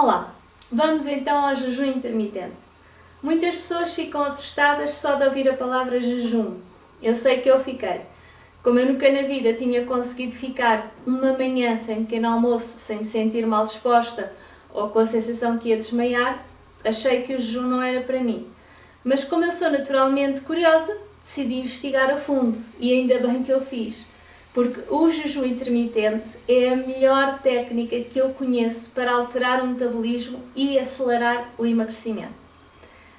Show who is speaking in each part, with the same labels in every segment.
Speaker 1: Olá, vamos então ao jejum intermitente. Muitas pessoas ficam assustadas só de ouvir a palavra jejum. Eu sei que eu fiquei. Como eu nunca na vida tinha conseguido ficar uma manhã sem pequeno almoço, sem me sentir mal disposta ou com a sensação que ia desmaiar, achei que o jejum não era para mim. Mas como eu sou naturalmente curiosa, decidi investigar a fundo e ainda bem que eu fiz. Porque o jejum intermitente é a melhor técnica que eu conheço para alterar o metabolismo e acelerar o emagrecimento.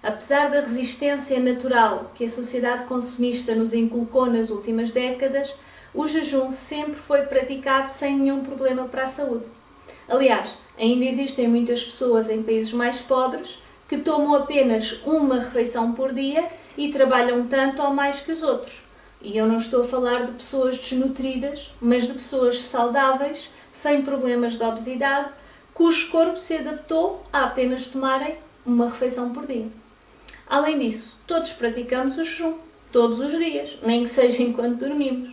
Speaker 1: Apesar da resistência natural que a sociedade consumista nos inculcou nas últimas décadas, o jejum sempre foi praticado sem nenhum problema para a saúde. Aliás, ainda existem muitas pessoas em países mais pobres que tomam apenas uma refeição por dia e trabalham tanto ou mais que os outros. E eu não estou a falar de pessoas desnutridas, mas de pessoas saudáveis, sem problemas de obesidade, cujo corpo se adaptou a apenas tomarem uma refeição por dia. Além disso, todos praticamos o jejum, todos os dias, nem que seja enquanto dormimos.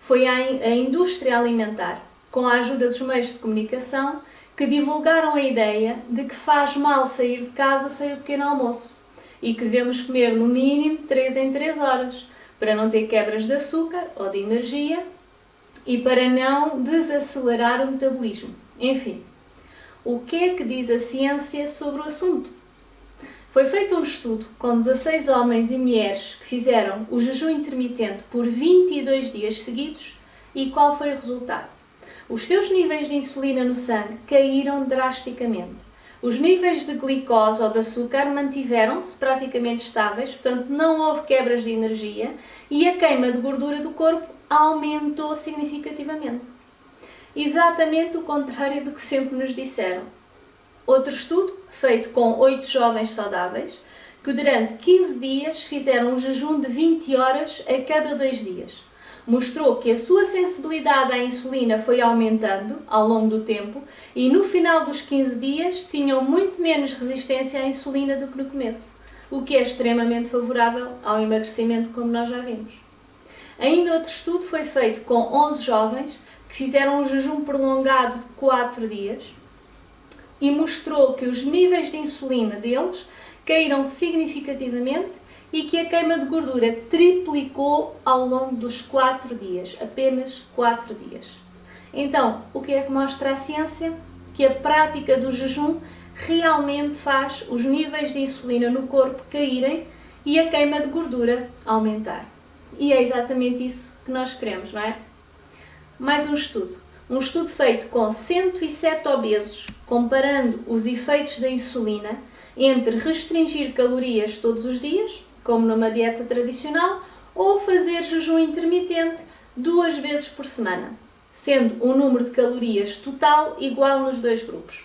Speaker 1: Foi a indústria alimentar, com a ajuda dos meios de comunicação, que divulgaram a ideia de que faz mal sair de casa sem o pequeno almoço e que devemos comer no mínimo 3 em 3 horas, para não ter quebras de açúcar ou de energia e para não desacelerar o metabolismo. Enfim, o que é que diz a ciência sobre o assunto? Foi feito um estudo com 16 homens e mulheres que fizeram o jejum intermitente por 22 dias seguidos e qual foi o resultado? Os seus níveis de insulina no sangue caíram drasticamente. Os níveis de glicose ou de açúcar mantiveram-se praticamente estáveis, portanto não houve quebras de energia e a queima de gordura do corpo aumentou significativamente. Exatamente o contrário do que sempre nos disseram. Outro estudo, feito com 8 jovens saudáveis, que durante 15 dias fizeram um jejum de 20 horas a cada 2 dias. Mostrou que a sua sensibilidade à insulina foi aumentando ao longo do tempo e no final dos 15 dias tinham muito menos resistência à insulina do que no começo, o que é extremamente favorável ao emagrecimento, como nós já vimos. Ainda outro estudo foi feito com 11 jovens que fizeram um jejum prolongado de 4 dias e mostrou que os níveis de insulina deles caíram significativamente e que a queima de gordura triplicou ao longo dos 4 dias, apenas 4 dias. Então, o que é que mostra a ciência? Que a prática do jejum realmente faz os níveis de insulina no corpo caírem e a queima de gordura aumentar. E é exatamente isso que nós queremos, não é? Mais um estudo feito com 107 obesos, comparando os efeitos da insulina entre restringir calorias todos os dias, como numa dieta tradicional, ou fazer jejum intermitente 2 vezes por semana, sendo o número de calorias total igual nos dois grupos.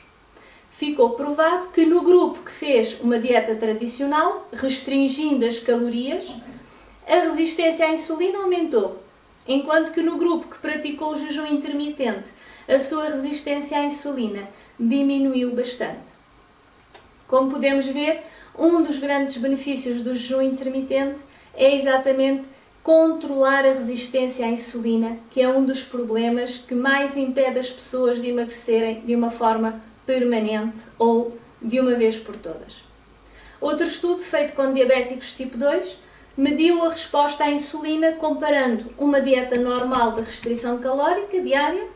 Speaker 1: Ficou provado que no grupo que fez uma dieta tradicional, restringindo as calorias, a resistência à insulina aumentou, enquanto que no grupo que praticou o jejum intermitente, a sua resistência à insulina diminuiu bastante. Como podemos ver, um dos grandes benefícios do jejum intermitente é exatamente controlar a resistência à insulina, que é um dos problemas que mais impede as pessoas de emagrecerem de uma forma permanente ou de uma vez por todas. Outro estudo feito com diabéticos tipo 2 mediu a resposta à insulina comparando uma dieta normal de restrição calórica diária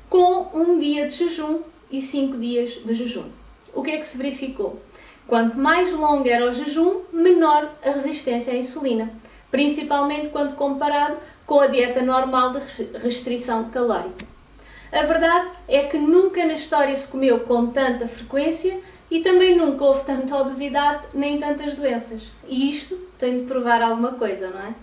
Speaker 1: com um dia de jejum e 5 dias de jejum. O que é que se verificou? Quanto mais longo era o jejum, menor a resistência à insulina, principalmente quando comparado com a dieta normal de restrição calórica. A verdade é que nunca na história se comeu com tanta frequência e também nunca houve tanta obesidade nem tantas doenças. E isto tem de provar alguma coisa, não é?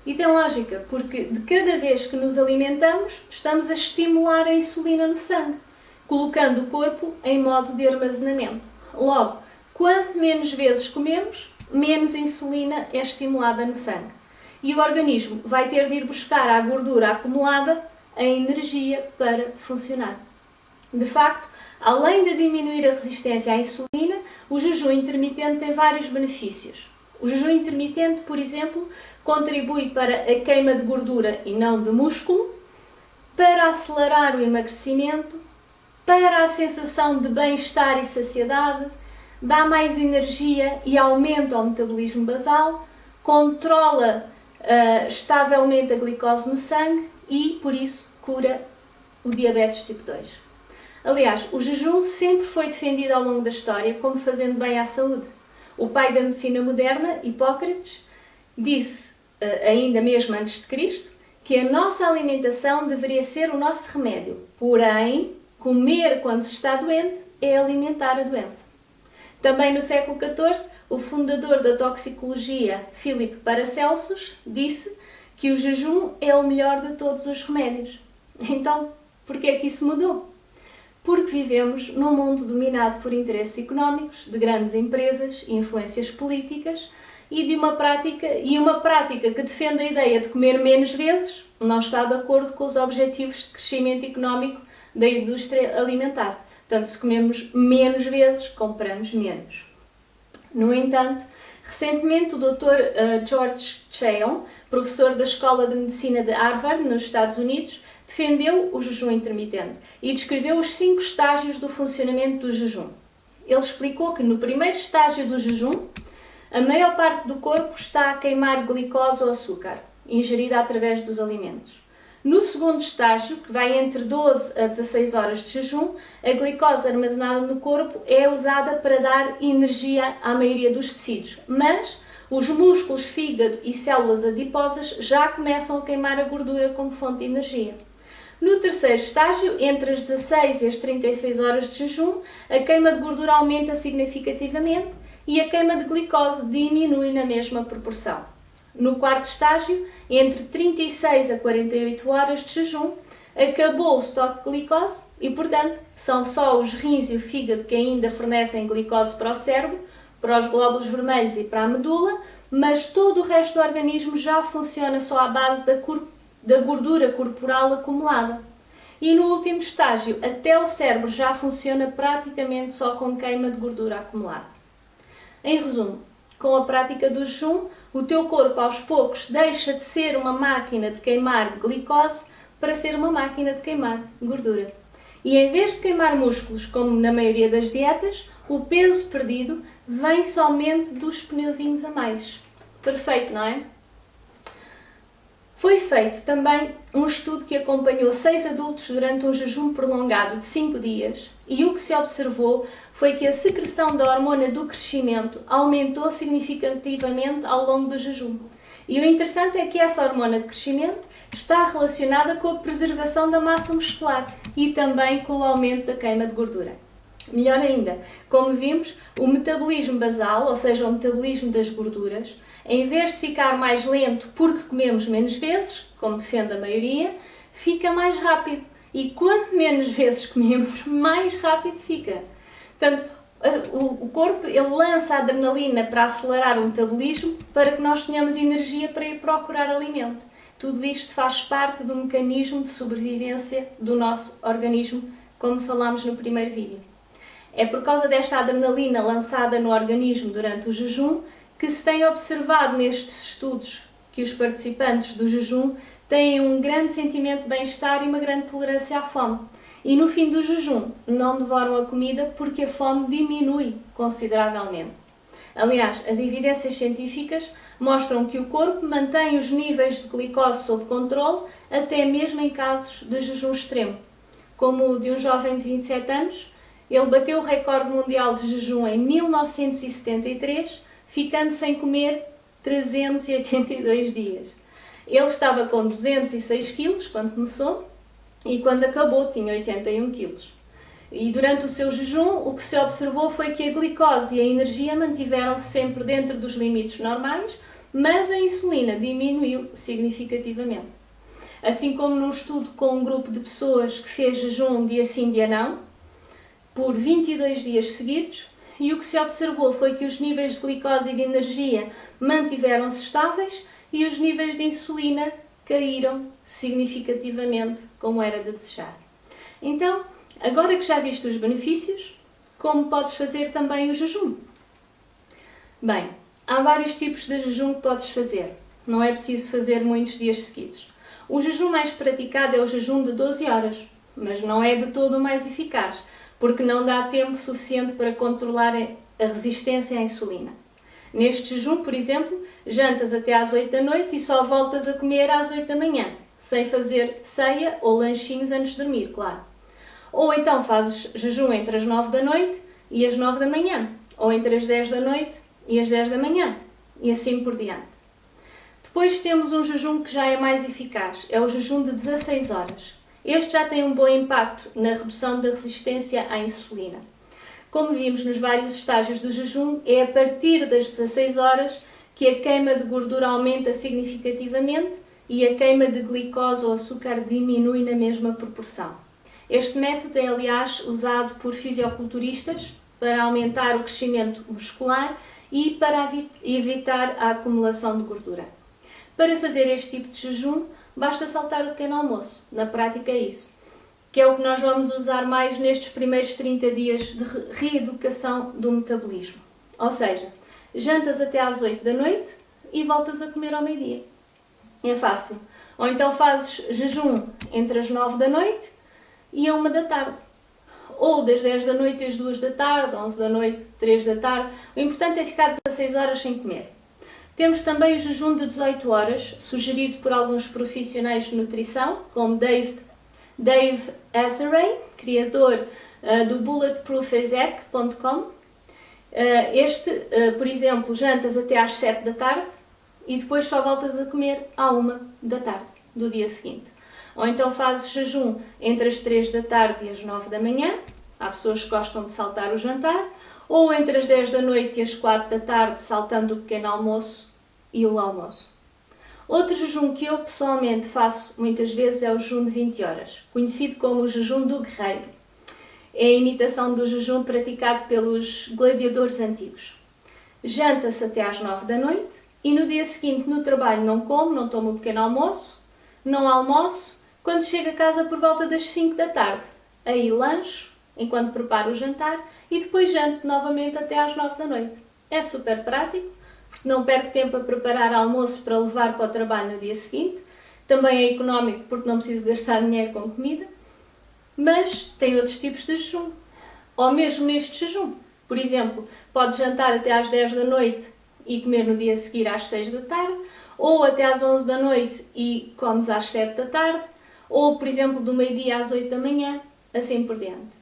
Speaker 1: E tem lógica, porque de cada vez que nos alimentamos, estamos a estimular a insulina no sangue, colocando o corpo em modo de armazenamento. Logo, quanto menos vezes comemos, menos insulina é estimulada no sangue. E o organismo vai ter de ir buscar à gordura acumulada a energia para funcionar. De facto, além de diminuir a resistência à insulina, o jejum intermitente tem vários benefícios. O jejum intermitente, por exemplo, contribui para a queima de gordura e não de músculo, para acelerar o emagrecimento, para a sensação de bem-estar e saciedade, dá mais energia e aumenta o metabolismo basal, controla estavelmente a glicose no sangue e, por isso, cura o diabetes tipo 2. Aliás, o jejum sempre foi defendido ao longo da história como fazendo bem à saúde. O pai da medicina moderna, Hipócrates, disse, ainda mesmo antes de Cristo, que a nossa alimentação deveria ser o nosso remédio. Porém, comer quando se está doente é alimentar a doença. Também no século XIV, o fundador da toxicologia, Philippe Paracelsus, disse que o jejum é o melhor de todos os remédios. Então, por que é que isso mudou? Porque vivemos num mundo dominado por interesses económicos, de grandes empresas, influências políticas e uma prática que defende a ideia de comer menos vezes não está de acordo com os objetivos de crescimento económico da indústria alimentar. Portanto, se comemos menos vezes, compramos menos. No entanto, recentemente o Dr. George Cheyne, professor da Escola de Medicina de Harvard, nos Estados Unidos, defendeu o jejum intermitente e descreveu os 5 estágios do funcionamento do jejum. Ele explicou que no primeiro estágio do jejum, a maior parte do corpo está a queimar glicose ou açúcar, ingerida através dos alimentos. No segundo estágio, que vai entre 12 a 16 horas de jejum, a glicose armazenada no corpo é usada para dar energia à maioria dos tecidos, mas os músculos, fígado e células adiposas já começam a queimar a gordura como fonte de energia. No terceiro estágio, entre as 16 e as 36 horas de jejum, a queima de gordura aumenta significativamente e a queima de glicose diminui na mesma proporção. No quarto estágio, entre 36 a 48 horas de jejum, acabou o estoque de glicose e, portanto, são só os rins e o fígado que ainda fornecem glicose para o cérebro, para os glóbulos vermelhos e para a medula, mas todo o resto do organismo já funciona só à base da gordura corporal acumulada. E no último estágio, até o cérebro já funciona praticamente só com queima de gordura acumulada. Em resumo, com a prática do jejum, o teu corpo aos poucos deixa de ser uma máquina de queimar glicose para ser uma máquina de queimar gordura. E em vez de queimar músculos, como na maioria das dietas, o peso perdido vem somente dos pneuzinhos a mais. Perfeito, não é? Foi feito também um estudo que acompanhou 6 adultos durante um jejum prolongado de 5 dias e o que se observou foi que a secreção da hormona do crescimento aumentou significativamente ao longo do jejum. E o interessante é que essa hormona de crescimento está relacionada com a preservação da massa muscular e também com o aumento da queima de gordura. Melhor ainda, como vimos, o metabolismo basal, ou seja, o metabolismo das gorduras, em vez de ficar mais lento porque comemos menos vezes, como defende a maioria, fica mais rápido. E quanto menos vezes comemos, mais rápido fica. Portanto, o corpo ele lança a adrenalina para acelerar o metabolismo para que nós tenhamos energia para ir procurar alimento. Tudo isto faz parte do mecanismo de sobrevivência do nosso organismo, como falámos no primeiro vídeo. É por causa desta adrenalina lançada no organismo durante o jejum que se tem observado nestes estudos que os participantes do jejum têm um grande sentimento de bem-estar e uma grande tolerância à fome. E no fim do jejum não devoram a comida porque a fome diminui consideravelmente. Aliás, as evidências científicas mostram que o corpo mantém os níveis de glicose sob controle até mesmo em casos de jejum extremo. Como o de um jovem de 27 anos, ele bateu o recorde mundial de jejum em 1973, ficando sem comer 382 dias. Ele estava com 206 kg quando começou e quando acabou tinha 81 kg. E durante o seu jejum o que se observou foi que a glicose e a energia mantiveram-se sempre dentro dos limites normais, mas a insulina diminuiu significativamente. Assim como num estudo com um grupo de pessoas que fez jejum dia sim, dia não, por 22 dias seguidos, e o que se observou foi que os níveis de glicose e de energia mantiveram-se estáveis e os níveis de insulina caíram significativamente, como era de desejar. Então, agora que já viste os benefícios, como podes fazer também o jejum? Bem, há vários tipos de jejum que podes fazer. Não é preciso fazer muitos dias seguidos. O jejum mais praticado é o jejum de 12 horas. mas não é de todo o mais eficaz, porque não dá tempo suficiente para controlar a resistência à insulina. Neste jejum, por exemplo, jantas até às 8 da noite e só voltas a comer às 8 da manhã, sem fazer ceia ou lanchinhos antes de dormir, claro. Ou então fazes jejum entre as 9 da noite e as 9 da manhã, ou entre as 10 da noite e as 10 da manhã, e assim por diante. Depois temos um jejum que já é mais eficaz, é o jejum de 16 horas. Este já tem um bom impacto na redução da resistência à insulina. Como vimos nos vários estágios do jejum, é a partir das 16 horas que a queima de gordura aumenta significativamente e a queima de glicose ou açúcar diminui na mesma proporção. Este método é, aliás, usado por fisioculturistas para aumentar o crescimento muscular e para evitar a acumulação de gordura. Para fazer este tipo de jejum, basta saltar o pequeno almoço. Na prática é isso, que é o que nós vamos usar mais nestes primeiros 30 dias de reeducação do metabolismo. Ou seja, jantas até às 8 da noite e voltas a comer ao meio-dia. É fácil. Ou então fazes jejum entre as 9 da noite e a 1 da tarde. Ou das 10 da noite às 2 da tarde, 11 da noite, 3 da tarde. O importante é ficar 16 horas sem comer. Temos também o jejum de 18 horas, sugerido por alguns profissionais de nutrição, como Dave Asarey, criador do bulletproofexec.com. Por exemplo, jantas até às 7 da tarde e depois só voltas a comer à 1 da tarde do dia seguinte. Ou então fazes jejum entre as 3 da tarde e as 9 da manhã, há pessoas que gostam de saltar o jantar, ou entre as 10 da noite e as 4 da tarde, saltando o pequeno almoço e o almoço. Outro jejum que eu pessoalmente faço muitas vezes é o jejum de 20 horas, conhecido como o jejum do guerreiro. É a imitação do jejum praticado pelos gladiadores antigos. Janta-se até às 9 da noite e no dia seguinte no trabalho não como, não tomo o pequeno almoço, não almoço, quando chego a casa por volta das 5 da tarde. Aí lancho, enquanto preparo o jantar, e depois janto novamente até às 9 da noite. É super prático, porque não perco tempo a preparar almoço para levar para o trabalho no dia seguinte. Também é económico, porque não preciso gastar dinheiro com comida. Mas tem outros tipos de jejum. Ou mesmo neste jejum. Por exemplo, podes jantar até às 10 da noite e comer no dia a seguir às 6 da tarde, ou até às 11 da noite e comes às 7 da tarde, ou, por exemplo, do meio-dia às 8 da manhã, assim por diante.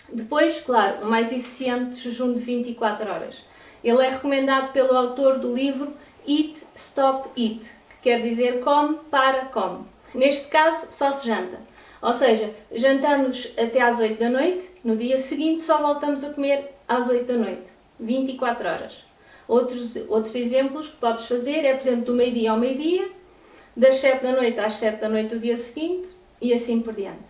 Speaker 1: Depois, claro, o mais eficiente jejum de 24 horas. Ele é recomendado pelo autor do livro Eat, Stop, Eat, que quer dizer come, para, come. Neste caso, só se janta. Ou seja, jantamos até às 8 da noite, no dia seguinte só voltamos a comer às 8 da noite. 24 horas. Outros exemplos que podes fazer é, por exemplo, do meio-dia ao meio-dia, das 7 da noite às 7 da noite do dia seguinte e assim por diante.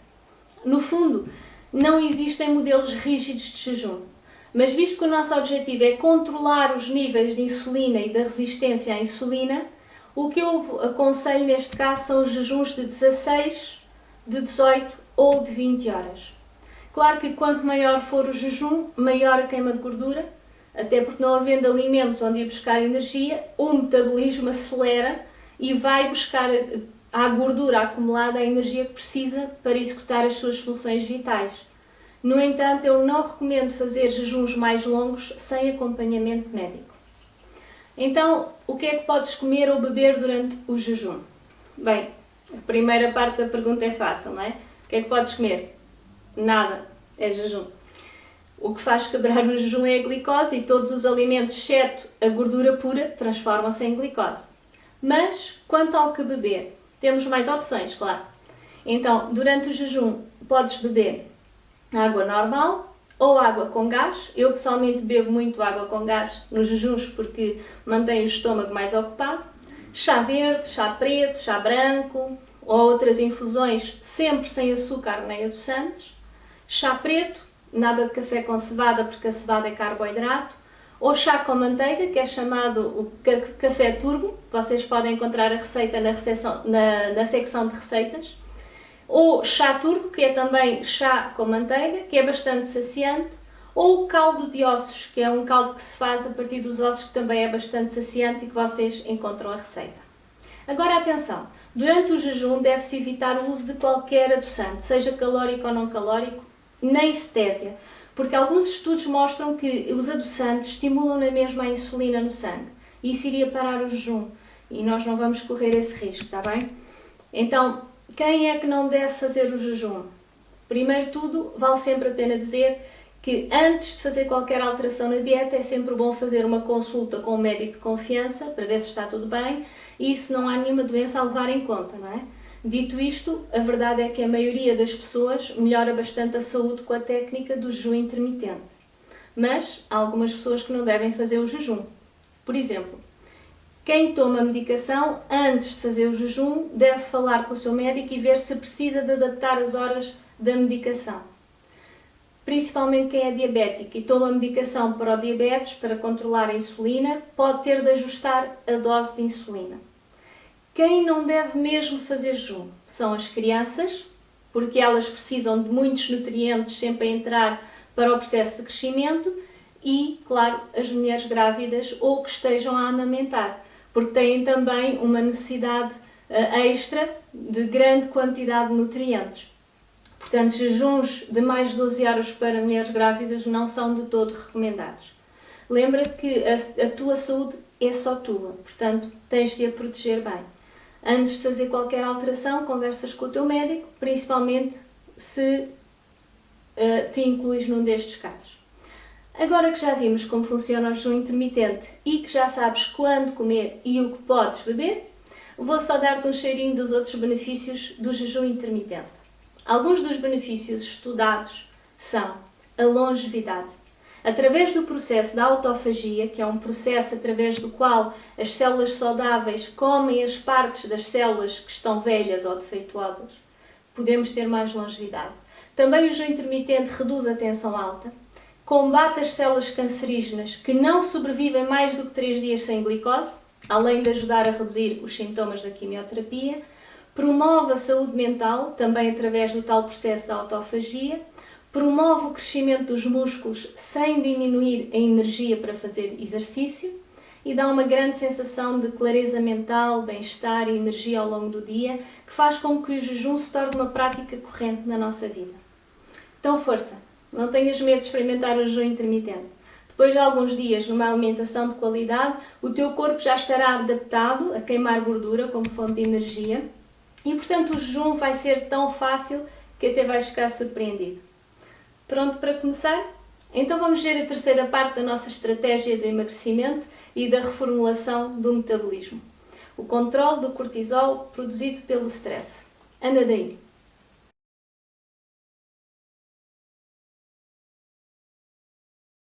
Speaker 1: No fundo, não existem modelos rígidos de jejum, mas visto que o nosso objetivo é controlar os níveis de insulina e da resistência à insulina, o que eu aconselho neste caso são os jejuns de 16, de 18 ou de 20 horas. Claro que quanto maior for o jejum, maior a queima de gordura, até porque não havendo alimentos onde ir buscar energia, o metabolismo acelera e vai buscar à gordura acumulada a energia que precisa para executar as suas funções vitais. No entanto, eu não recomendo fazer jejuns mais longos sem acompanhamento médico. Então, o que é que podes comer ou beber durante o jejum? Bem, a primeira parte da pergunta é fácil, não é? O que é que podes comer? Nada, é jejum. O que faz quebrar o jejum é a glicose e todos os alimentos, exceto a gordura pura, transformam-se em glicose. Mas, quanto ao que beber, temos mais opções, claro. Então, durante o jejum, podes beber água normal ou água com gás. Eu, pessoalmente, bebo muito água com gás nos jejuns porque mantém o estômago mais ocupado. Chá verde, chá preto, chá branco ou outras infusões, sempre sem açúcar nem adoçantes. Chá preto, nada de café com cevada porque a cevada é carboidrato. Ou chá com manteiga, que é chamado o café turbo. Vocês podem encontrar a receita na secção de receitas. Ou chá turbo, que é também chá com manteiga, que é bastante saciante. Ou caldo de ossos, que é um caldo que se faz a partir dos ossos, que também é bastante saciante e que vocês encontram a receita. Agora atenção, durante o jejum deve-se evitar o uso de qualquer adoçante, seja calórico ou não calórico, nem stevia, porque alguns estudos mostram que os adoçantes estimulam na mesma a insulina no sangue e isso iria parar o jejum e nós não vamos correr esse risco, está bem? Então, quem é que não deve fazer o jejum? Primeiro de tudo, vale sempre a pena dizer que antes de fazer qualquer alteração na dieta é sempre bom fazer uma consulta com um médico de confiança para ver se está tudo bem e se não há nenhuma doença a levar em conta, não é? Dito isto, a verdade é que a maioria das pessoas melhora bastante a saúde com a técnica do jejum intermitente. Mas há algumas pessoas que não devem fazer o jejum. Por exemplo, quem toma medicação antes de fazer o jejum deve falar com o seu médico e ver se precisa de adaptar as horas da medicação. Principalmente quem é diabético e toma medicação para o diabetes, para controlar a insulina, pode ter de ajustar a dose de insulina. Quem não deve mesmo fazer jejum são as crianças, porque elas precisam de muitos nutrientes sempre a entrar para o processo de crescimento e, claro, as mulheres grávidas ou que estejam a amamentar, porque têm também uma necessidade extra de grande quantidade de nutrientes. Portanto, jejuns de mais de 12 horas para mulheres grávidas não são de todo recomendados. Lembra-te que a tua saúde é só tua, portanto, tens de a proteger bem. Antes de fazer qualquer alteração, conversas com o teu médico, principalmente se te incluís num destes casos. Agora que já vimos como funciona o jejum intermitente e que já sabes quando comer e o que podes beber, vou só dar-te um cheirinho dos outros benefícios do jejum intermitente. Alguns dos benefícios estudados são a longevidade. Através do processo da autofagia, que é um processo através do qual as células saudáveis comem as partes das células que estão velhas ou defeituosas, podemos ter mais longevidade. Também o jejum intermitente reduz a tensão alta, combate as células cancerígenas que não sobrevivem mais do que 3 dias sem glicose, além de ajudar a reduzir os sintomas da quimioterapia, promove a saúde mental, também através do tal processo da autofagia, promove o crescimento dos músculos sem diminuir a energia para fazer exercício e dá uma grande sensação de clareza mental, bem-estar e energia ao longo do dia, que faz com que o jejum se torne uma prática corrente na nossa vida. Então força, não tenhas medo de experimentar o jejum intermitente. Depois de alguns dias numa alimentação de qualidade, o teu corpo já estará adaptado a queimar gordura como fonte de energia e, portanto, o jejum vai ser tão fácil que até vais ficar surpreendido. Pronto para começar? Então vamos ver a terceira parte da nossa estratégia de emagrecimento e da reformulação do metabolismo. O controle do cortisol produzido pelo stress. Anda daí!